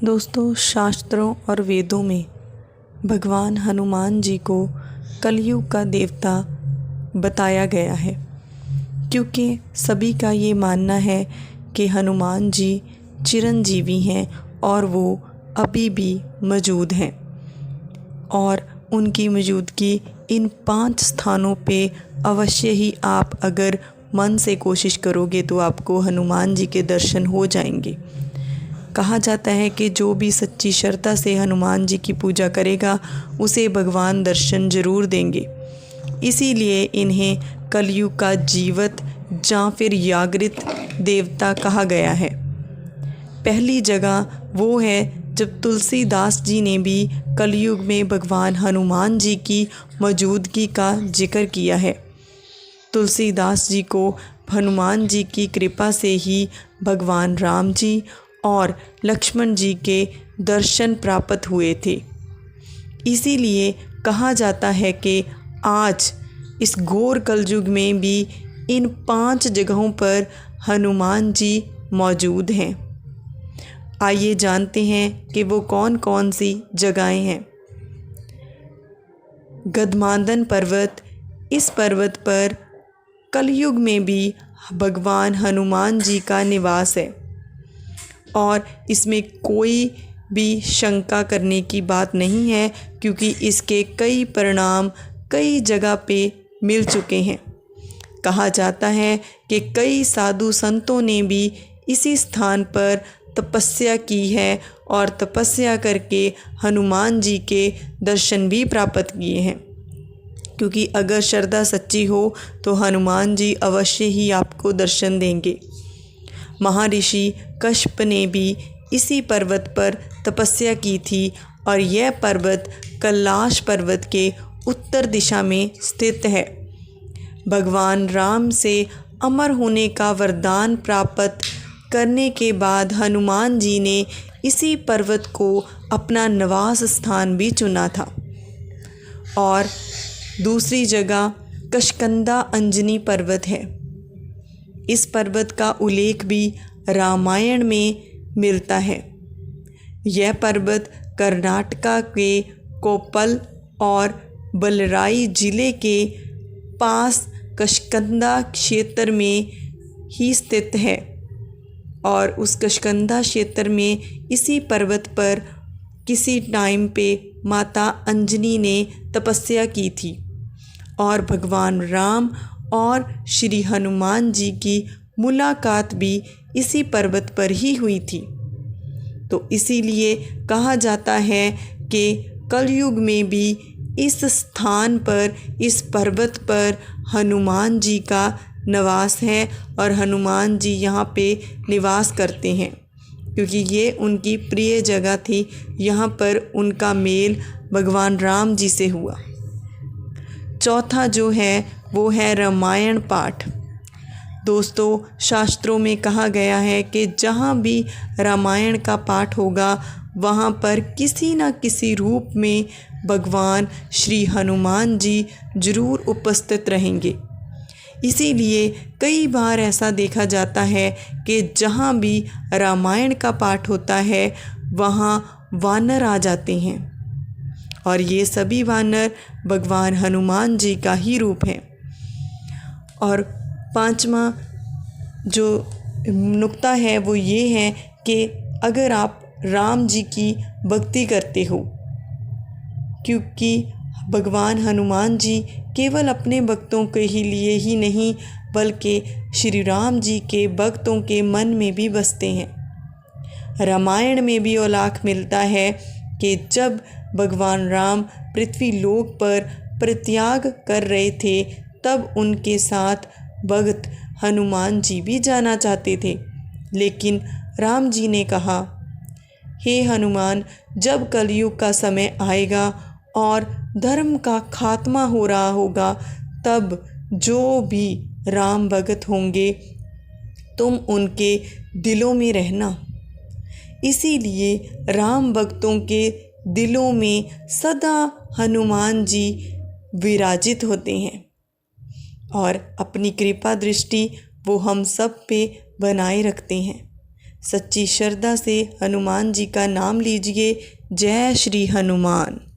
दोस्तों, शास्त्रों और वेदों में भगवान हनुमान जी को कलयुग का देवता बताया गया है, क्योंकि सभी का ये मानना है कि हनुमान जी चिरंजीवी हैं और वो अभी भी मौजूद हैं और उनकी मौजूदगी इन 5 स्थानों पे अवश्य ही आप अगर मन से कोशिश करोगे तो आपको हनुमान जी के दर्शन हो जाएंगे। कहा जाता है कि जो भी सच्ची श्रद्धा से हनुमान जी की पूजा करेगा उसे भगवान दर्शन जरूर देंगे। इसीलिए इन्हें कलयुग का जीवित या फिर जागृत देवता कहा गया है। पहली जगह वो है जब तुलसीदास जी ने भी कलयुग में भगवान हनुमान जी की मौजूदगी का जिक्र किया है। तुलसीदास जी को हनुमान जी की कृपा से ही भगवान राम जी और लक्ष्मण जी के दर्शन प्राप्त हुए थे। इसीलिए कहा जाता है कि आज इस घोर कलयुग में भी इन 5 जगहों पर हनुमान जी मौजूद हैं। आइए जानते हैं कि वो कौन कौन सी जगहें हैं। गदमादन पर्वत, इस पर्वत पर कलयुग में भी भगवान हनुमान जी का निवास है और इसमें कोई भी शंका करने की बात नहीं है, क्योंकि इसके कई परिणाम कई जगह पे मिल चुके हैं। कहा जाता है कि कई साधु संतों ने भी इसी स्थान पर तपस्या की है और तपस्या करके हनुमान जी के दर्शन भी प्राप्त किए हैं, क्योंकि अगर श्रद्धा सच्ची हो तो हनुमान जी अवश्य ही आपको दर्शन देंगे। महर्षि कश्यप ने भी इसी पर्वत पर तपस्या की थी और यह पर्वत कैलाश पर्वत के उत्तर दिशा में स्थित है। भगवान राम से अमर होने का वरदान प्राप्त करने के बाद हनुमान जी ने इसी पर्वत को अपना निवास स्थान भी चुना था। और दूसरी जगह कशकंदा अंजनी पर्वत है। इस पर्वत का उल्लेख भी रामायण में मिलता है। यह पर्वत कर्नाटका के कोप्पल और बलराई जिले के पास कशकंदा क्षेत्र में ही स्थित है और उस कशकंदा क्षेत्र में इसी पर्वत पर किसी टाइम पे माता अंजनी ने तपस्या की थी और भगवान राम और श्री हनुमान जी की मुलाकात भी इसी पर्वत पर ही हुई थी। तो इसीलिए कहा जाता है कि कलयुग में भी इस स्थान पर, इस पर्वत पर हनुमान जी का निवास है और हनुमान जी यहाँ पे निवास करते हैं, क्योंकि ये उनकी प्रिय जगह थी। यहाँ पर उनका मेल भगवान राम जी से हुआ। चौथा जो है वो है रामायण पाठ। दोस्तों, शास्त्रों में कहा गया है कि जहाँ भी रामायण का पाठ होगा वहाँ पर किसी न किसी रूप में भगवान श्री हनुमान जी जरूर उपस्थित रहेंगे। इसीलिए कई बार ऐसा देखा जाता है कि जहाँ भी रामायण का पाठ होता है वहाँ वानर आ जाते हैं और ये सभी वानर भगवान हनुमान जी का ही रूप है। और 5वां जो नुक्ता है वो ये है कि अगर आप राम जी की भक्ति करते हो, क्योंकि भगवान हनुमान जी केवल अपने भक्तों के ही लिए ही नहीं बल्कि श्री राम जी के भक्तों के मन में भी बसते हैं। रामायण में भी उल्लेख मिलता है कि जब भगवान राम पृथ्वी लोक पर परित्याग कर रहे थे तब उनके साथ भक्त हनुमान जी भी जाना चाहते थे, लेकिन राम जी ने कहा, हे हनुमान, जब कलयुग का समय आएगा और धर्म का खात्मा हो रहा होगा तब जो भी राम भगत होंगे तुम उनके दिलों में रहना। इसीलिए राम भक्तों के दिलों में सदा हनुमान जी विराजित होते हैं और अपनी कृपा दृष्टि वो हम सब पे बनाए रखते हैं। सच्ची श्रद्धा से हनुमान जी का नाम लीजिए। जय श्री हनुमान।